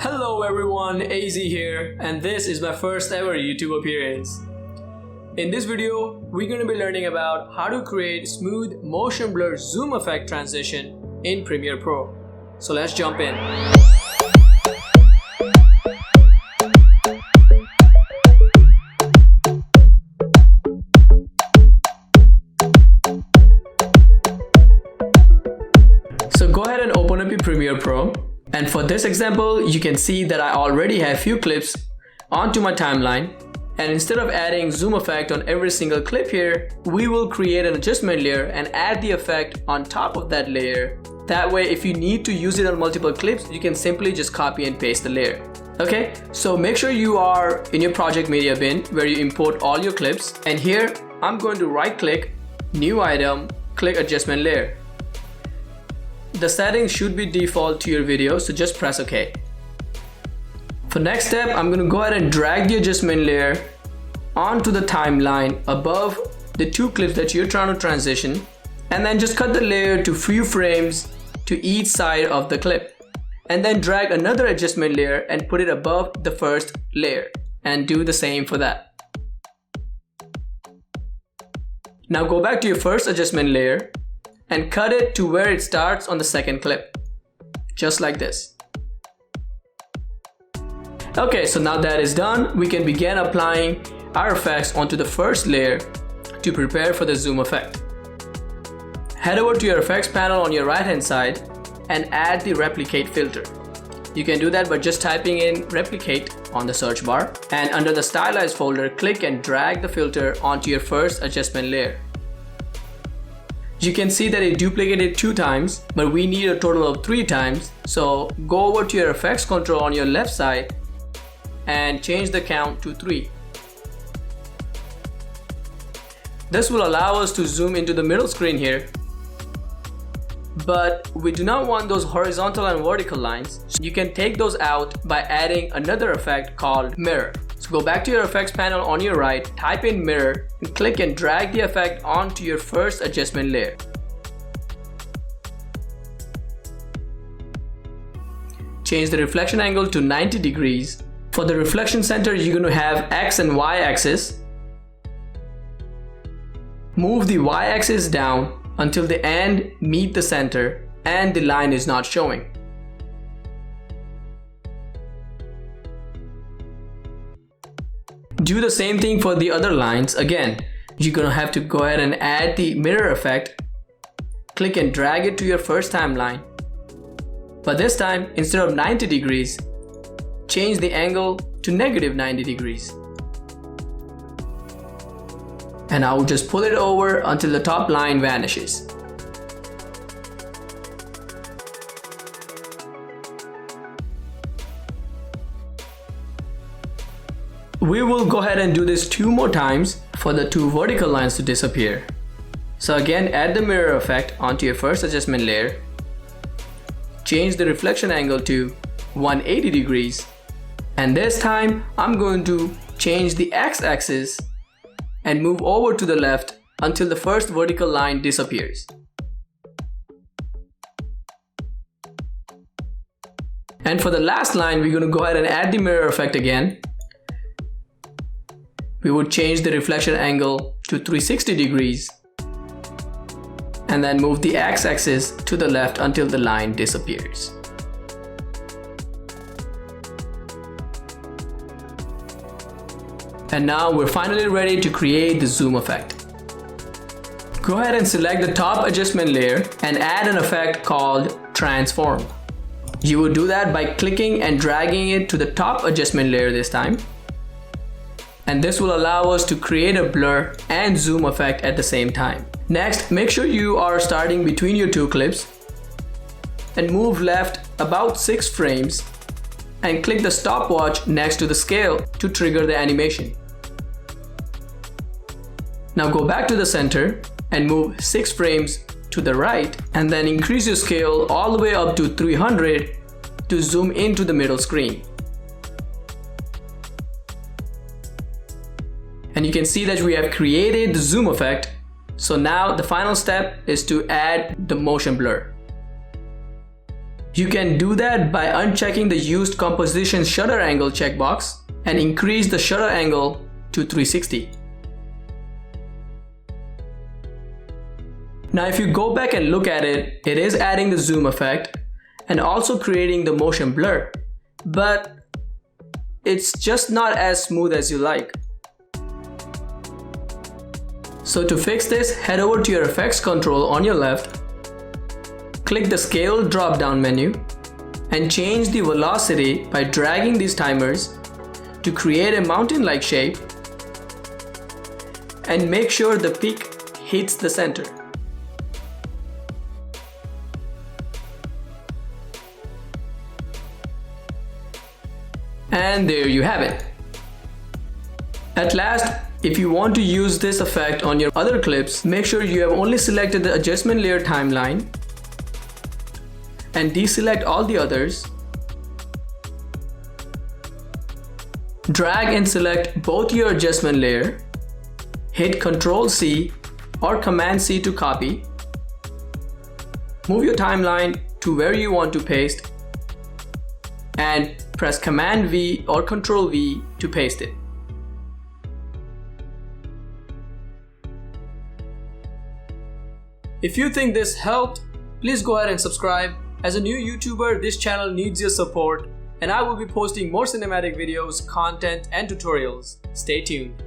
Hello everyone, AZ here, and this is my first ever YouTube appearance. In this video, we're going to be learning about how to create smooth motion blur zoom effect transition in Premiere Pro. So let's jump in. So go ahead and open up your Premiere Pro. And for this example, you can see that I already have few clips onto my timeline. And instead of adding zoom effect on every single clip here, we will create an adjustment layer and add the effect on top of that layer. That way, if you need to use it on multiple clips, you can simply just copy and paste the layer. Okay, so make sure you are in your project media bin where you import all your clips. And here, I'm going to right click, new item, click adjustment layer. The settings should be default to your video, so just press OK. For next step, I'm going to go ahead and drag the adjustment layer onto the timeline above the two clips that you're trying to transition, and then just cut the layer to few frames to each side of the clip. And then drag another adjustment layer and put it above the first layer, and do the same for that. Now go back to your first adjustment layer and cut it to where it starts on the second clip, just like this. Okay, so now that is done, we can begin applying our effects onto the first layer to prepare for the zoom effect. Head over to your effects panel on your right hand side and add the replicate filter. You can do that by just typing in replicate on the search bar, and under the stylized folder, click and drag the filter onto your first adjustment layer. You can see that it duplicated 2 times, but we need a total of 3 times. So go over to your effects control on your left side and change the count to 3. This will allow us to zoom into the middle screen here. But we do not want those horizontal and vertical lines. So you can take those out by adding another effect called mirror. So go back to your effects panel on your right, type in mirror, and click and drag the effect onto your first adjustment layer. Change the reflection angle to 90 degrees. For the reflection center, you're going to have X and Y axis. Move the Y axis down until the end meet the center and the line is not showing. Do the same thing for the other lines. Again, you're gonna have to go ahead and add the mirror effect. Click and drag it to your first timeline. But this time, instead of 90 degrees, change the angle to -90 degrees. And I will just pull it over until the top line vanishes. We will go ahead and do this 2 more times for the 2 vertical lines to disappear. So again, add the mirror effect onto your first adjustment layer. Change the reflection angle to 180 degrees. And this time, I'm going to change the x-axis and move over to the left until the first vertical line disappears. And for the last line, we're going to go ahead and add the mirror effect again. We would change the reflection angle to 360 degrees and then move the x-axis to the left until the line disappears. And now we're finally ready to create the zoom effect. Go ahead and select the top adjustment layer and add an effect called transform. You will do that by clicking and dragging it to the top adjustment layer this time. And this will allow us to create a blur and zoom effect at the same time. Next, make sure you are starting between your 2 clips and move left about 6 frames and click the stopwatch next to the scale to trigger the animation. Now go back to the center and move 6 frames to the right, and then increase your scale all the way up to 300 to zoom into the middle screen. And you can see that we have created the zoom effect. So now the final step is to add the motion blur. You can do that by unchecking the used composition shutter angle checkbox and increase the shutter angle to 360. Now if you go back and look at it, it is adding the zoom effect and also creating the motion blur, but it's just not as smooth as you like. So to fix this, head over to your effects control on your left, click the scale drop down menu and change the velocity by dragging these timers to create a mountain-like shape, and make sure the peak hits the center. And there you have it. At last, if you want to use this effect on your other clips, make sure you have only selected the adjustment layer timeline and deselect all the others. Drag and select both your adjustment layer, hit Ctrl C or Command C to copy, move your timeline to where you want to paste, and press Command V or Ctrl V to paste it. If you think this helped, please go ahead and subscribe. As a new YouTuber, this channel needs your support, and I will be posting more cinematic videos, content, and tutorials. Stay tuned.